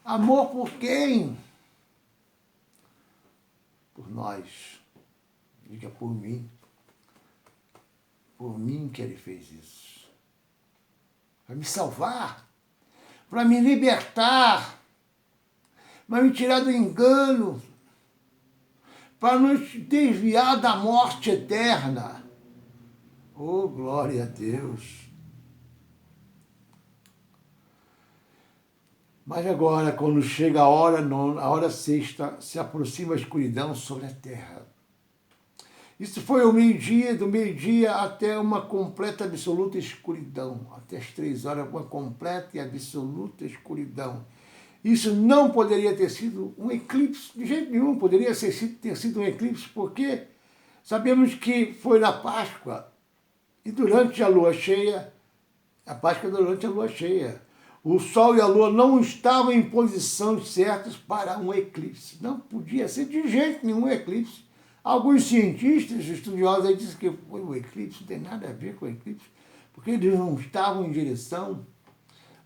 Amor por quem? Por nós. Diga por mim. Por mim que ele fez isso. Para me salvar. Para me libertar. Para me tirar do engano. Para nos desviar da morte eterna. Oh, glória a Deus. Mas agora, quando chega a hora nona, a hora sexta, se aproxima a escuridão sobre a terra. Isso foi ao meio-dia, do meio-dia até uma completa, absoluta escuridão. Até as 3 horas, uma completa e absoluta escuridão. Isso não poderia ter sido um eclipse, de jeito nenhum, poderia ter sido um eclipse, porque sabemos que foi na Páscoa, e durante a lua cheia, a Páscoa durante a lua cheia, o Sol e a Lua não estavam em posições certas para um eclipse. Não podia ser de jeito nenhum um eclipse. Alguns cientistas, estudiosos, aí dizem que foi um eclipse, não tem nada a ver com o eclipse, porque eles não estavam em direção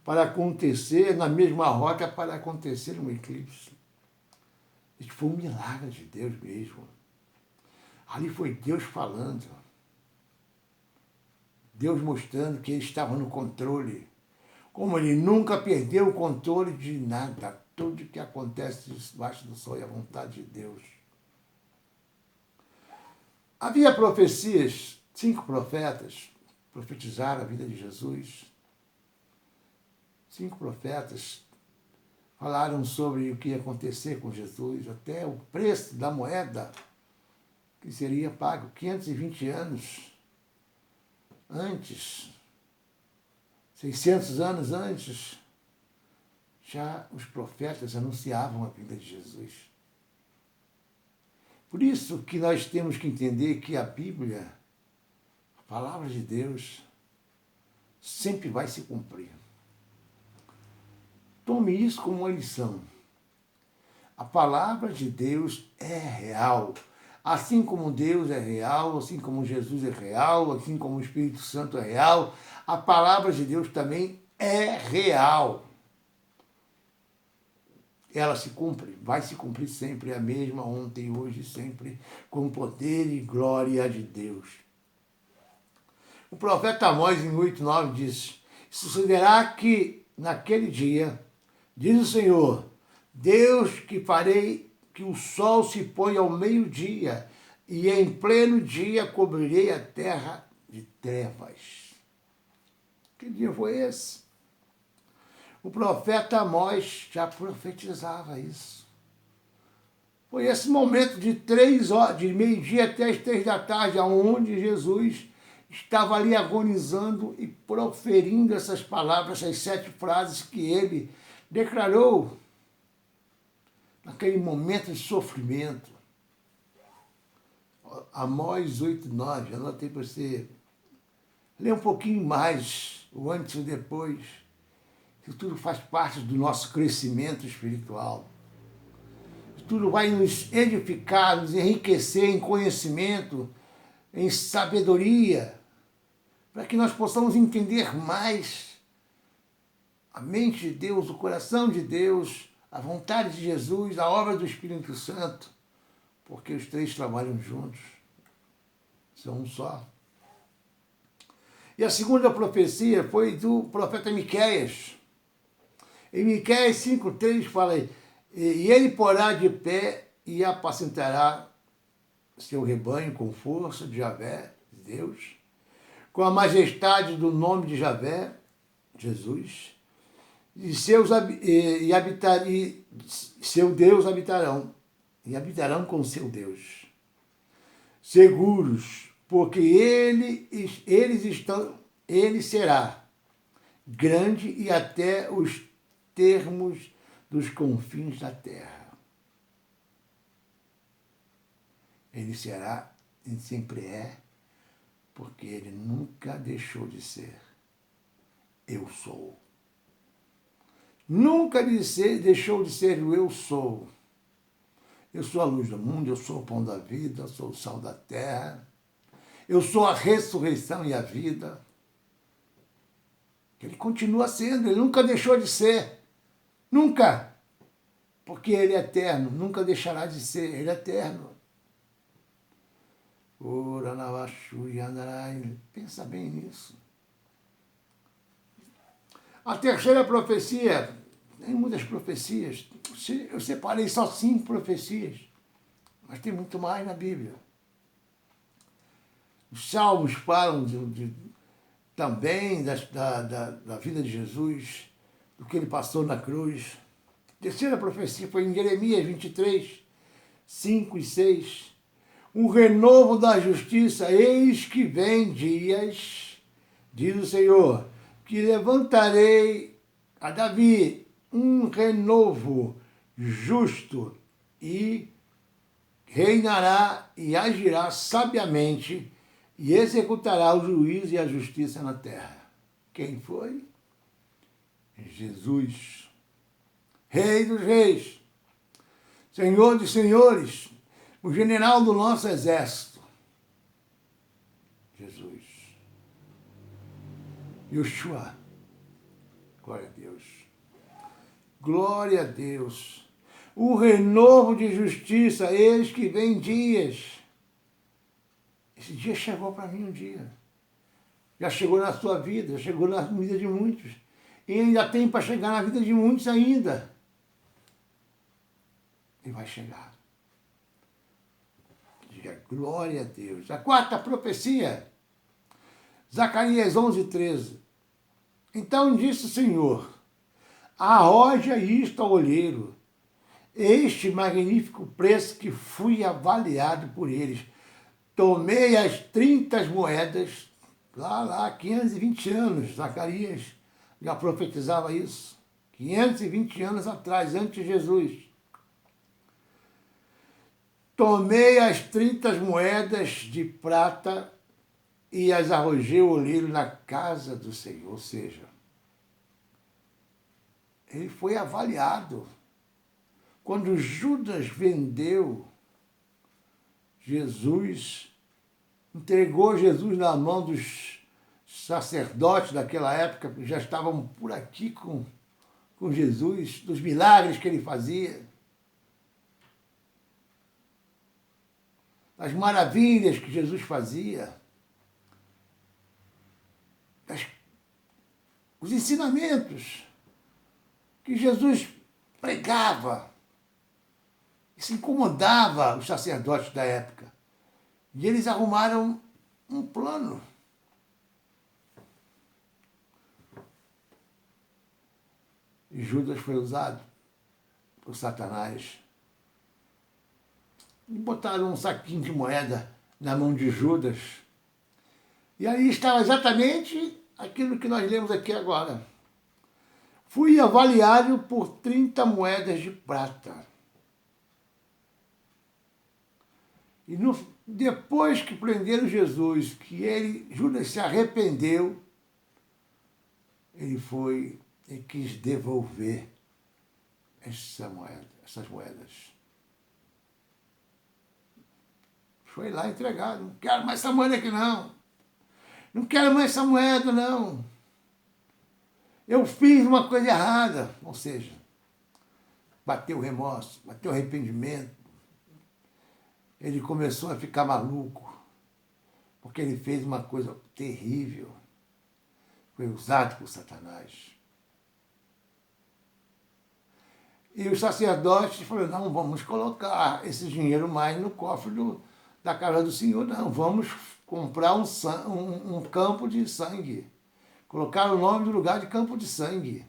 para acontecer, na mesma rota para acontecer um eclipse. Isso foi um milagre de Deus mesmo. Ali foi Deus falando. Deus mostrando que ele estava no controle. Como ele nunca perdeu o controle de nada. Tudo que acontece debaixo do sol é a vontade de Deus. Havia profecias, 5 profetas profetizaram a vida de Jesus. 5 profetas falaram sobre o que ia acontecer com Jesus, até o preço da moeda que seria pago 520 anos antes. 600 anos antes, já os profetas anunciavam a vinda de Jesus. Por isso que nós temos que entender que a Bíblia, a palavra de Deus, sempre vai se cumprir. Tome isso como uma lição. A palavra de Deus é real. Assim como Deus é real, assim como Jesus é real, assim como o Espírito Santo é real, a palavra de Deus também é real. Ela se cumpre, vai se cumprir sempre, é a mesma ontem, hoje, sempre, com poder e glória de Deus. O profeta Amós, em 8:9, diz: sucederá que naquele dia, diz o Senhor, Deus, que farei que o sol se ponha ao meio-dia, e em pleno dia cobrirei a terra de trevas. Que dia foi esse? O profeta Amós já profetizava isso. Foi esse momento de 3 horas, de meio-dia até as 3 da tarde, onde Jesus estava ali agonizando e proferindo essas palavras, essas 7 frases que ele declarou naquele momento de sofrimento. Amós 8:9, anotei para você ler um pouquinho mais, o antes e o depois. Isso tudo faz parte do nosso crescimento espiritual. Isso tudo vai nos edificar, nos enriquecer em conhecimento, em sabedoria, para que nós possamos entender mais a mente de Deus, o coração de Deus, a vontade de Jesus, a obra do Espírito Santo, porque os 3 trabalham juntos, são um só. E a segunda profecia foi do profeta Miqueias. Em Miqueias 5:3 fala aí, e ele porá de pé e apacentará seu rebanho com força de Javé, Deus, com a majestade do nome de Javé, Jesus, e seu Deus habitarão, e habitarão com seu Deus, seguros, porque ele será grande e até os termos dos confins da terra. Ele será, ele sempre é, porque ele nunca deixou de ser. Eu sou. Nunca deixou de ser o eu sou. Eu sou a luz do mundo, eu sou o pão da vida, eu sou o sal da terra. Eu sou a ressurreição e a vida. Ele continua sendo, ele nunca deixou de ser. Nunca. porque ele é eterno, nunca deixará de ser, ele é eterno. Pensa bem nisso. A terceira profecia, tem muitas profecias, eu separei só 5 profecias, mas tem muito mais na Bíblia. Os salmos falam também da vida de Jesus, do que ele passou na cruz. A terceira profecia foi em Jeremias 23, 5 e 6. Um renovo da justiça, eis que vem dias, diz o Senhor, que levantarei a Davi um renovo justo e reinará e agirá sabiamente e executará o juízo e a justiça na terra. Quem foi? Jesus, Rei dos reis, Senhor dos senhores, o general do nosso exército. Jesus. Yeshua. Glória a Deus. Glória a Deus. O renovo de justiça, eis que vem dias. Esse dia chegou para mim um dia. Já chegou na sua vida, já chegou na vida de muitos. E ainda tem para chegar na vida de muitos ainda. E vai chegar. Diga glória a Deus. A quarta profecia, Zacarias 11, 13. Então disse o Senhor, arroja isto ao olheiro, este magnífico preço que fui avaliado por eles. Tomei as 30 moedas, lá, 520 anos, Zacarias já profetizava isso, 520 anos atrás, antes de Jesus. Tomei as 30 moedas de prata e as arrojei ao olheiro na casa do Senhor. Ou seja, ele foi avaliado. Quando Judas vendeu Jesus, entregou Jesus na mão dos sacerdotes daquela época, que já estavam por aqui com Jesus, dos milagres que ele fazia, as maravilhas que Jesus fazia, os ensinamentos que Jesus pregava. Isso incomodava os sacerdotes da época. E eles arrumaram um plano. E Judas foi usado por Satanás. E botaram um saquinho de moeda na mão de Judas. E aí estava exatamente aquilo que nós lemos aqui agora. Fui avaliado por 30 moedas de prata. E depois que prenderam Jesus, que Judas se arrependeu, ele foi e quis devolver essas moedas. Foi lá entregar. Não quero mais essa moeda aqui, não. Não quero mais essa moeda, não. Eu fiz uma coisa errada. Ou seja, bateu o remorso, bateu o arrependimento. Ele começou a ficar maluco, porque ele fez uma coisa terrível. Foi usado por Satanás. E os sacerdotes falaram, não vamos colocar esse dinheiro mais no cofre da casa do Senhor, não. Vamos comprar um campo de sangue. Colocaram o nome do lugar de campo de sangue.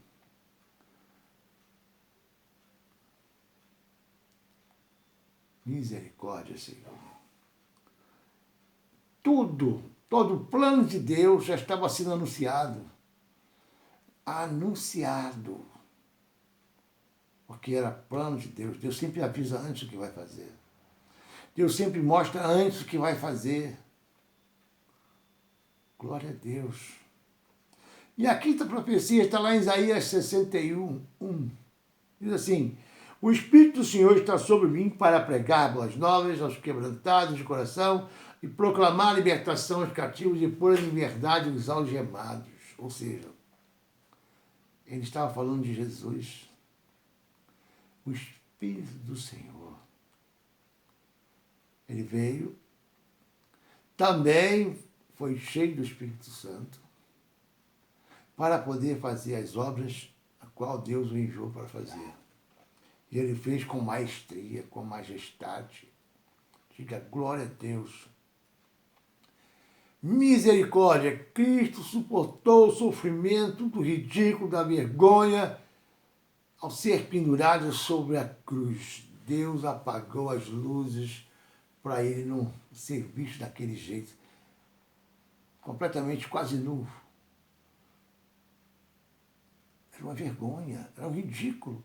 Misericórdia, Senhor. Todo o plano de Deus já estava sendo anunciado. Anunciado. Porque era plano de Deus. Deus sempre avisa antes o que vai fazer. Deus sempre mostra antes o que vai fazer. Glória a Deus. E a quinta profecia está lá em Isaías 61, 1. Diz assim, o Espírito do Senhor está sobre mim para pregar boas novas aos quebrantados de coração e proclamar a libertação aos cativos e pôr em liberdade os algemados. Ou seja, ele estava falando de Jesus. O Espírito do Senhor. Ele veio, também foi cheio do Espírito Santo, para poder fazer as obras a qual Deus o enviou para fazer. E ele fez com maestria, com majestade. Diga glória a Deus. Misericórdia, Cristo suportou o sofrimento do ridículo, da vergonha, ao ser pendurado sobre a cruz. Deus apagou as luzes para ele não ser visto daquele jeito, completamente quase nu. Era uma vergonha, era um ridículo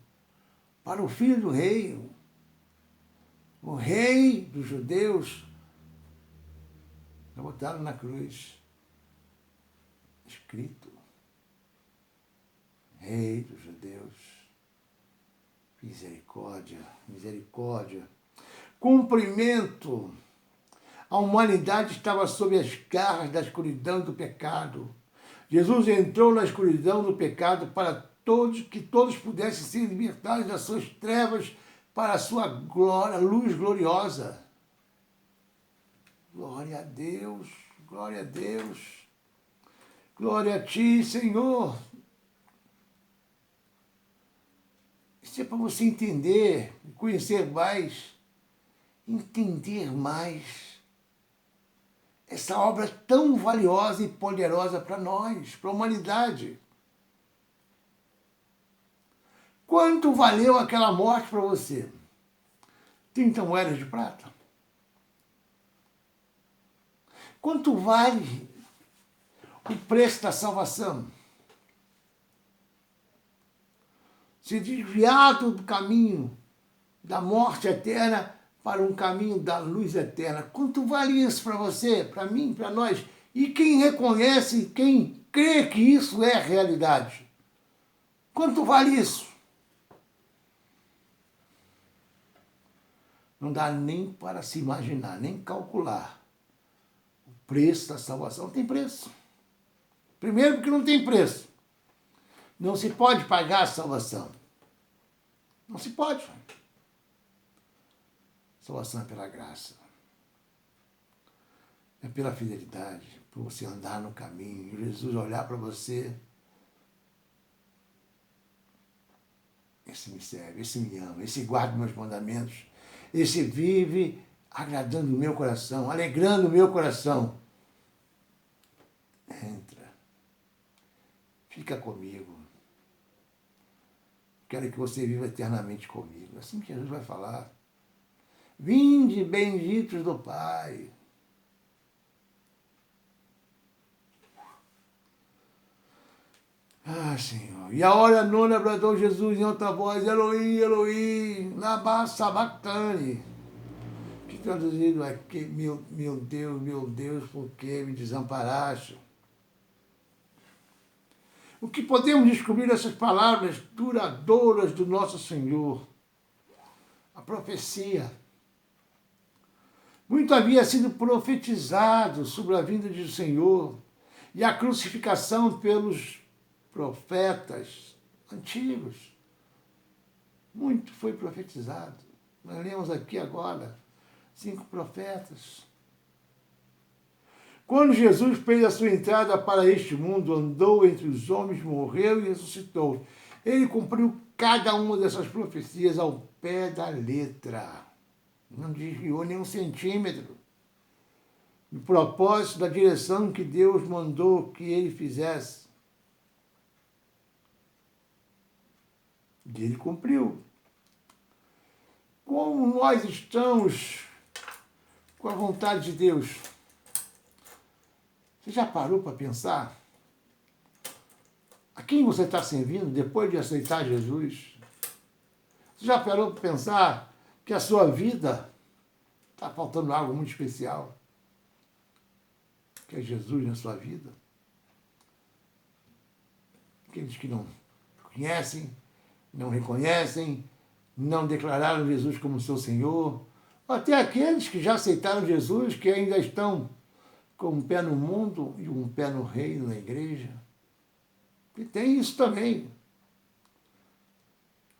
para o filho do rei, o rei dos judeus. Botaram na cruz, escrito, Rei dos Judeus, misericórdia, misericórdia. Cumprimento. A humanidade estava sob as garras da escuridão e do pecado. Jesus entrou na escuridão do pecado para que todos pudessem ser libertados das suas trevas para a sua glória, luz gloriosa. Glória a Deus, glória a Deus, glória a Ti, Senhor. Isso é para você entender, conhecer mais, entender mais essa obra tão valiosa e poderosa para nós, para a humanidade. Quanto valeu aquela morte para você? 30 moedas de prata? Quanto vale o preço da salvação? Ser desviado do caminho da morte eterna para um caminho da luz eterna. Quanto vale isso para você, para mim, para nós? E quem reconhece, quem crê que isso é realidade? Quanto vale isso? Não dá nem para se imaginar, nem calcular. Preço da salvação não tem preço. Primeiro porque não tem preço. Não se pode pagar a salvação. Não se pode. Salvação é pela graça. É pela fidelidade, por você andar no caminho, Jesus olhar para você. Esse me serve, esse me ama, esse guarda meus mandamentos, esse vive agradando o meu coração, alegrando o meu coração. Entra. Fica comigo. Quero que você viva eternamente comigo. Assim que Jesus vai falar. Vinde, benditos do Pai. Ah, Senhor. E a hora nona bradou Jesus em alta voz, Eloí, Eloí, lama sabachthani. Que traduzido é que, meu Deus, por que me desamparaste? O que podemos descobrir dessas palavras duradouras do nosso Senhor? A profecia. Muito havia sido profetizado sobre a vinda do Senhor e a crucificação pelos profetas antigos. Muito foi profetizado. Nós lemos aqui agora 5 profetas. Quando Jesus fez a sua entrada para este mundo, andou entre os homens, morreu e ressuscitou. Ele cumpriu cada uma dessas profecias ao pé da letra. Não desviou nem um centímetro do propósito, da direção que Deus mandou que ele fizesse. E ele cumpriu. Como nós estamos com a vontade de Deus? Você já parou para pensar? A quem você está servindo depois de aceitar Jesus? Você já parou para pensar que a sua vida está faltando algo muito especial? Que é Jesus na sua vida? Aqueles que não conhecem, não reconhecem, não declararam Jesus como seu Senhor, até aqueles que já aceitaram Jesus, que ainda estão com um pé no mundo e um pé no reino, na igreja. E tem isso também.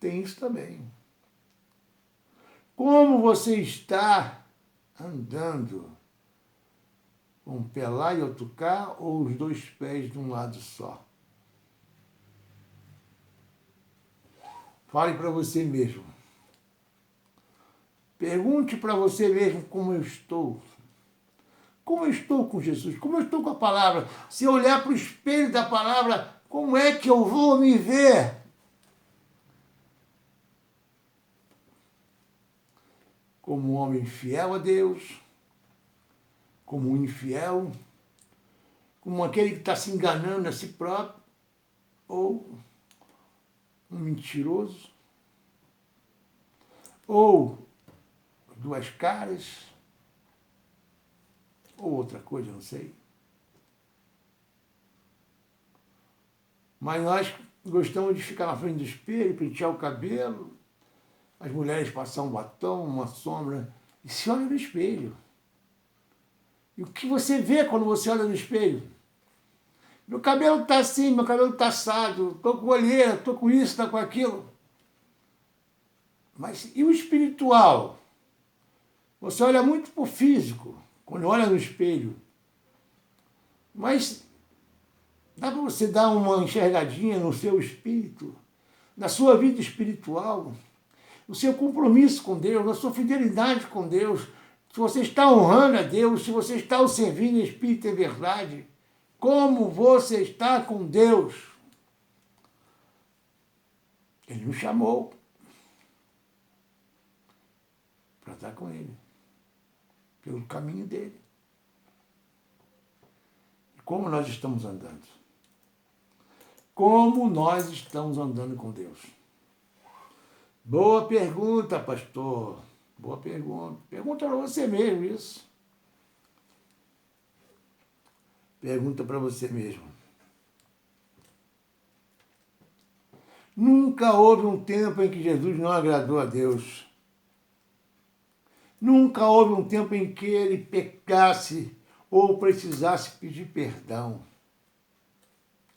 Tem isso também. Como você está andando? Um pé lá e outro cá, ou os dois pés de um lado só? Fale para você mesmo. Pergunte para você mesmo como eu estou. Como eu estou com Jesus? Como eu estou com a palavra? Se eu olhar para o espelho da palavra, como é que eu vou me ver? Como um homem fiel a Deus? Como um infiel? Como aquele que está se enganando a si próprio? Ou um mentiroso? Ou duas caras? Ou outra coisa, não sei. Mas nós gostamos de ficar na frente do espelho, pentear o cabelo, as mulheres passar um batom, uma sombra, e se olha no espelho. E o que você vê quando você olha no espelho? Meu cabelo está assim, meu cabelo está assado, estou com olheira, estou com isso, estou com aquilo. Mas e o espiritual? Você olha muito para o físico, quando olha no espelho. Mas dá para você dar uma enxergadinha no seu espírito, na sua vida espiritual, no seu compromisso com Deus, na sua fidelidade com Deus, se você está honrando a Deus, se você está o servindo em espírito e verdade, como você está com Deus? Ele nos chamou para estar com Ele, pelo caminho dele. E como nós estamos andando? Como nós estamos andando com Deus? Boa pergunta, pastor. Boa pergunta. Pergunta para você mesmo isso. Pergunta para você mesmo. Nunca houve um tempo em que Jesus não agradou a Deus. Nunca houve um tempo em que ele pecasse ou precisasse pedir perdão.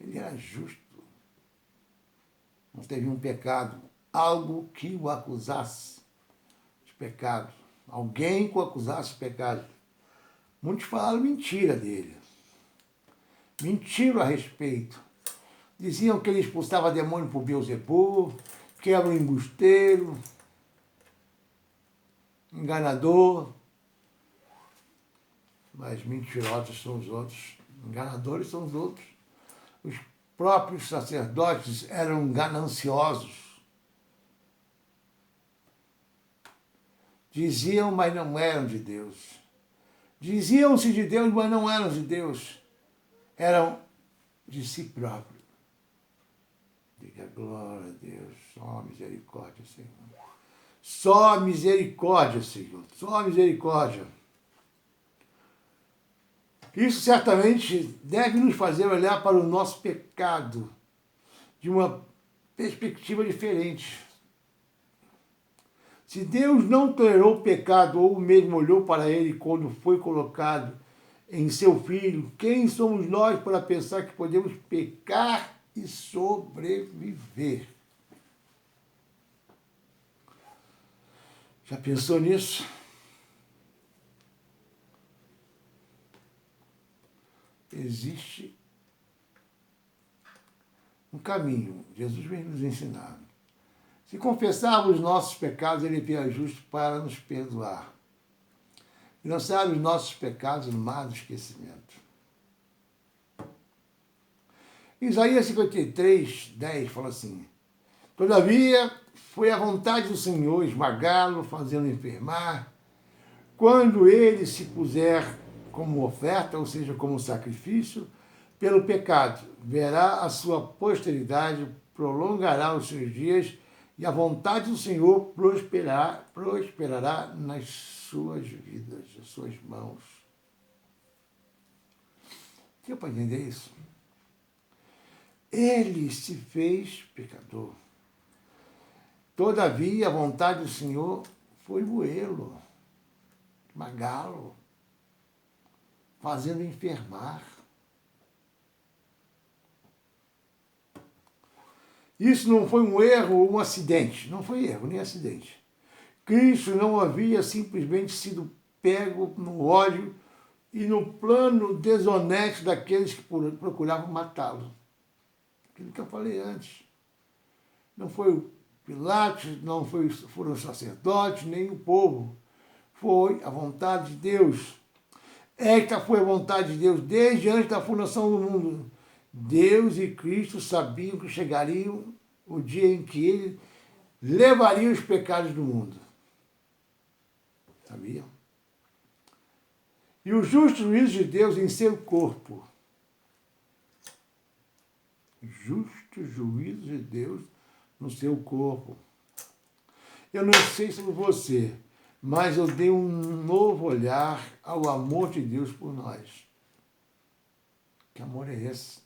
Ele era justo. Não teve um pecado, algo que o acusasse de pecado. Alguém que o acusasse de pecado. Muitos falaram mentira dele. Mentiram a respeito. Diziam que ele expulsava demônio por Beelzebub, que era um embusteiro, enganador. Mas mentirosos são os outros, enganadores são os outros. Os próprios sacerdotes eram gananciosos. Diziam, mas não eram de Deus. Diziam-se de Deus, mas não eram de Deus. Eram de si próprios. Diga glória a Deus, só misericórdia, Senhor. Só misericórdia, Senhor, só misericórdia. Isso certamente deve nos fazer olhar para o nosso pecado de uma perspectiva diferente. Se Deus não tolerou o pecado ou mesmo olhou para ele quando foi colocado em seu Filho, quem somos nós para pensar que podemos pecar e sobreviver? Já pensou nisso? Existe um caminho, Jesus vem nos ensinar. Se confessarmos nossos pecados, ele é fiel e justo para nos perdoar e lançar os nossos pecados no mar do esquecimento. Isaías 53, 10 fala assim: todavia foi a vontade do Senhor esmagá-lo, fazê-lo enfermar, quando ele se puser como oferta, ou seja, como sacrifício, pelo pecado, verá a sua posteridade, prolongará os seus dias, e a vontade do Senhor prosperará nas suas vidas, nas suas mãos. Deu para entender isso? Ele se fez pecador. Todavia, a vontade do Senhor foi moê-lo, esmagá-lo, fazendo enfermar. Isso não foi um erro ou um acidente. Não foi erro, nem acidente. Cristo não havia simplesmente sido pego no ódio e no plano desonesto daqueles que procuravam matá-lo. Aquilo que eu falei antes. Não foi o Pilatos, não foram os sacerdotes, nem o povo. Foi a vontade de Deus. Esta foi a vontade de Deus desde antes da fundação do mundo. Deus e Cristo sabiam que chegaria o dia em que ele levaria os pecados do mundo. Sabiam? E o justo juízo de Deus em seu corpo. Justo juízo de Deus no seu corpo. Eu não sei sobre você, mas eu dei um novo olhar ao amor de Deus por nós. Que amor é esse?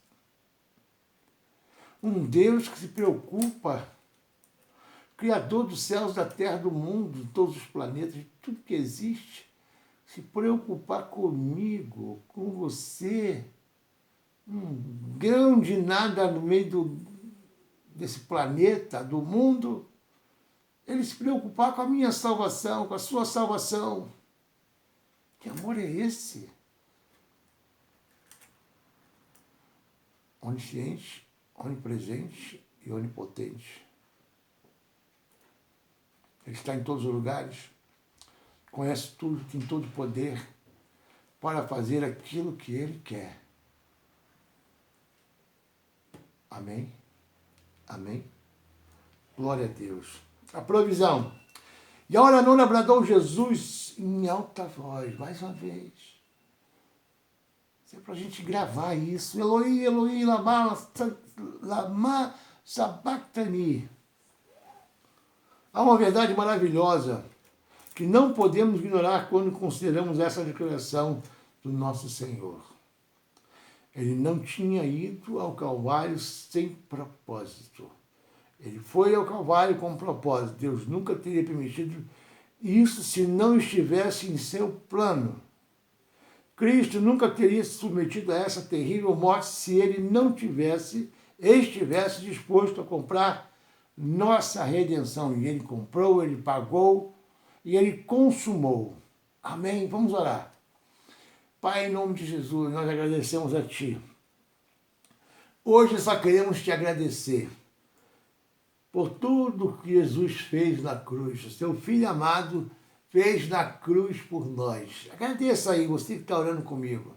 Um Deus que se preocupa, Criador dos céus, da terra, do mundo, de todos os planetas, de tudo que existe, se preocupar comigo, com você, um grão de nada no meio desse planeta, do mundo, ele se preocupar com a minha salvação, com a sua salvação. Que amor é esse? Onisciente, onipresente e onipotente. Ele está em todos os lugares, conhece tudo, tem todo o poder para fazer aquilo que ele quer. Amém? Amém? Glória a Deus. A provisão. E a hora nona bradou Jesus em alta voz, mais uma vez. Isso é para a gente gravar isso. Eloi, Eloi, lama sabachthani. Há uma verdade maravilhosa que não podemos ignorar quando consideramos essa declaração do nosso Senhor. Ele não tinha ido ao Calvário sem propósito. Ele foi ao Calvário com propósito. Deus nunca teria permitido isso se não estivesse em seu plano. Cristo nunca teria se submetido a essa terrível morte se ele não estivesse disposto a comprar nossa redenção. E ele comprou, ele pagou e ele consumou. Amém? Vamos orar. Pai, em nome de Jesus, nós agradecemos a Ti. Hoje só queremos Te agradecer por tudo que Jesus fez na cruz. O Seu Filho amado fez na cruz por nós. Agradeça aí, você que está orando comigo,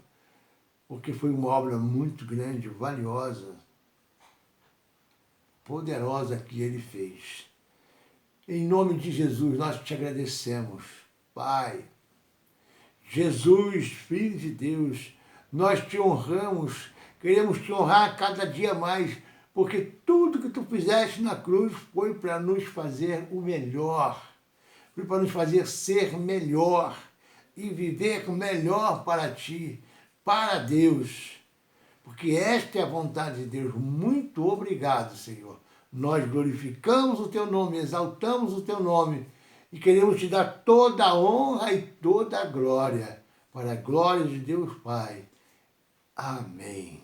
porque foi uma obra muito grande, valiosa, poderosa que Ele fez. Em nome de Jesus, nós Te agradecemos, Pai. Jesus, Filho de Deus, nós Te honramos, queremos Te honrar cada dia mais, porque tudo que Tu fizeste na cruz foi para nos fazer o melhor, foi para nos fazer ser melhor e viver melhor para Ti, para Deus, porque esta é a vontade de Deus. Muito obrigado, Senhor. Nós glorificamos o Teu nome, exaltamos o Teu nome e queremos Te dar toda a honra e toda a glória, para a glória de Deus Pai. Amém.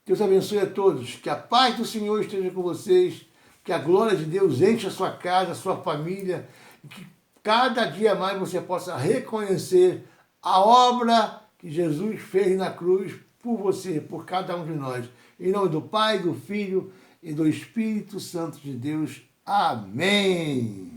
Deus abençoe a todos, que a paz do Senhor esteja com vocês, que a glória de Deus enche a sua casa, a sua família, e que cada dia mais você possa reconhecer a obra que Jesus fez na cruz por você, por cada um de nós. Em nome do Pai, do Filho e do Espírito Santo de Deus. Amém.